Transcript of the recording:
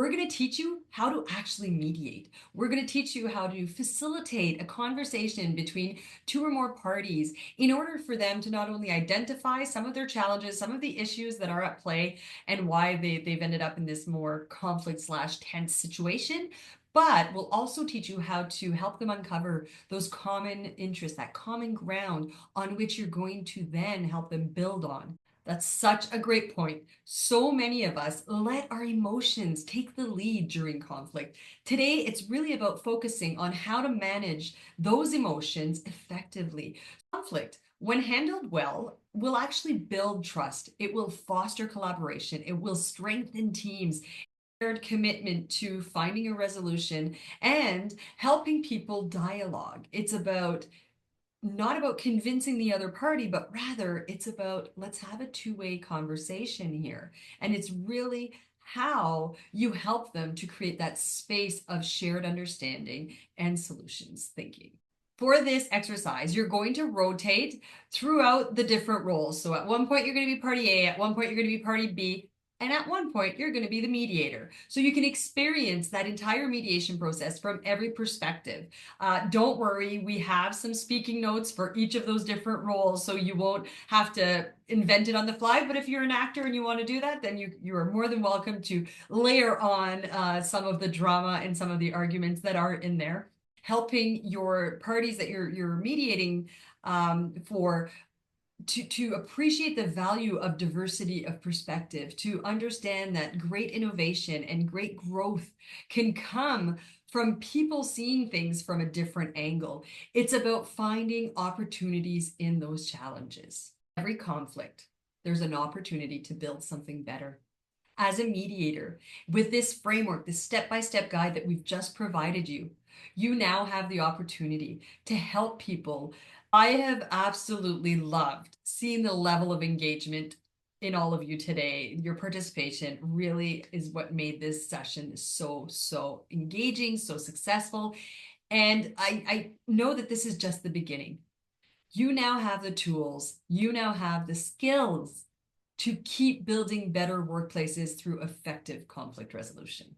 we're going to teach you how to actually mediate. We're going to teach you how to facilitate a conversation between two or more parties in order for them to not only identify some of their challenges, some of the issues that are at play, and why they've ended up in this more conflict slash tense situation, but we'll also teach you how to help them uncover those common interests, that common ground on which you're going to then help them build on. That's such a great point. So many of us let our emotions take the lead during conflict. Today, it's really about focusing on how to manage those emotions effectively. Conflict, when handled well, will actually build trust. It will foster collaboration. It will strengthen teams, commitment to finding a resolution and helping people dialogue. It's about not about convincing the other party, but rather it's about let's have a two-way conversation here. And it's really how you help them to create that space of shared understanding and solutions thinking. For this exercise, you're going to rotate throughout the different roles. So at one point, you're going to be party A, at one point, you're going to be party B, and at one point, you're going to be the mediator. So you can experience that entire mediation process from every perspective. Don't worry, we have some speaking notes for each of those different roles, so you won't have to invent it on the fly. But if you're an actor and you want to do that, then you are more than welcome to layer on some of the drama and some of the arguments that are in there, helping your parties that you're mediating for to appreciate the value of diversity of perspective, to understand that great innovation and great growth can come from people seeing things from a different angle. It's about finding opportunities in those challenges. Every conflict, there's an opportunity to build something better. As a mediator, with this framework, this step-by-step guide that we've just provided you, you now have the opportunity to help people. I have absolutely loved seeing the level of engagement in all of you today. Your participation really is what made this session so engaging, so successful. And I know that this is just the beginning. You now have the tools, you now have the skills to keep building better workplaces through effective conflict resolution.